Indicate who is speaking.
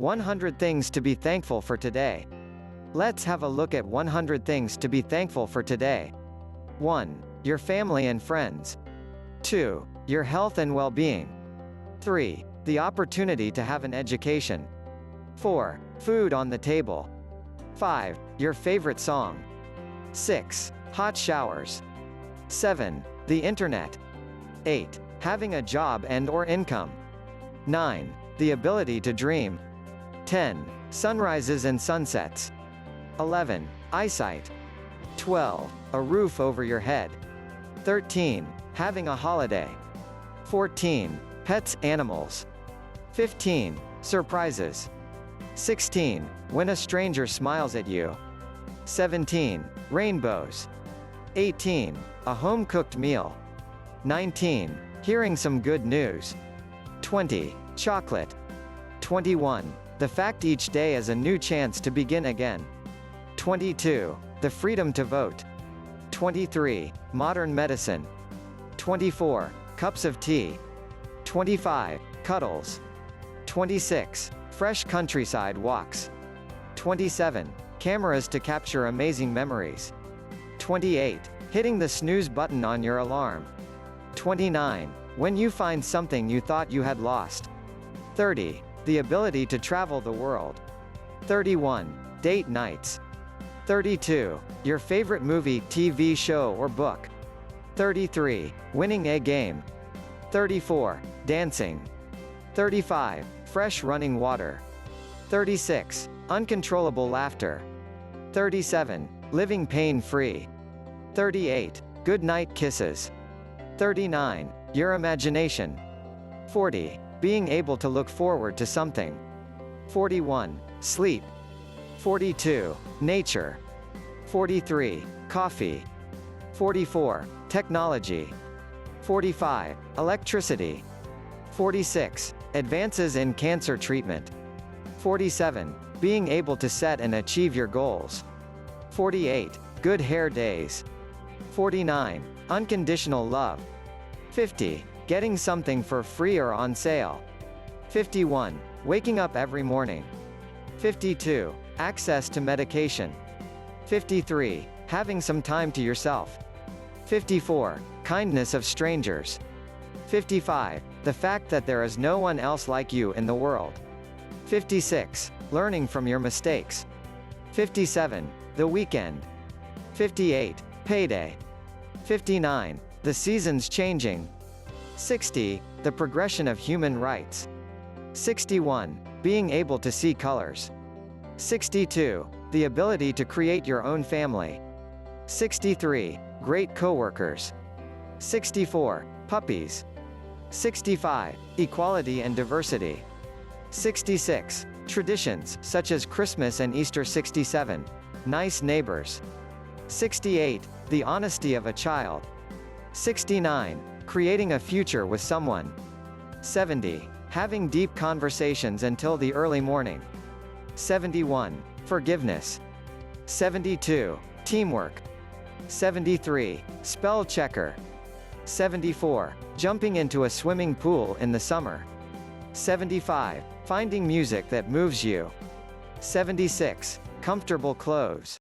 Speaker 1: 100 things to be thankful for today. Let's have a look at 100 things to be thankful for today. 1. Your family and friends. 2. Your health and well-being. 3. The opportunity to have an education. 4. Food on the table. 5. Your favorite song. 6. Hot showers. 7. The internet. 8. Having a job and/or income. 9. The ability to dream. 10. Sunrises and sunsets. 11. Eyesight. 12. A roof over your head. 13. Having a holiday. 14. Pets, animals. 15. Surprises. 16. When a stranger smiles at you. 17. Rainbows. 18. A home-cooked meal. 19. Hearing some good news. 20. Chocolate. 21. The fact each day is a new chance to begin again. 22. The freedom to vote. 23. Modern medicine. 24. Cups of tea. 25. Cuddles. 26. Fresh countryside walks. 27. Cameras to capture amazing memories. 28. Hitting the snooze button on your alarm. 29. When you find something you thought you had lost. 30. The ability to travel the world. 31. Date nights. 32. Your favorite movie, TV show or book. 33. Winning a game. 34. Dancing. 35. Fresh running water. 36. Uncontrollable laughter. 37. Living pain-free. 38. Good night kisses. 39. Your imagination. 40. Being able to look forward to something. 41. Sleep. 42. Nature. 43. Coffee. 44. Technology. 45. Electricity. 46. Advances in cancer treatment. 47. Being able to set and achieve your goals. 48. Good hair days. 49. Unconditional love. 50. Getting something for free or on sale. 51. Waking up every morning. 52. Access to medication. 53. Having some time to yourself. 54. Kindness of strangers. 55. The fact that there is no one else like you in the world. 56. Learning from your mistakes. 57. The weekend. 58. Payday. 59. The seasons changing. 60. The progression of human rights. 61. Being able to see colors. 62. The ability to create your own family. 63. Great coworkers. 64. Puppies. 65. Equality and diversity. 66. Traditions, such as Christmas and Easter. 67. Nice neighbors. 68. The honesty of a child. 69. Creating a future with someone. 70. Having deep conversations until the early morning. 71. Forgiveness. 72. Teamwork. 73. Spell checker. 74. Jumping into a swimming pool in the summer. 75. Finding music that moves you. 76. Comfortable clothes.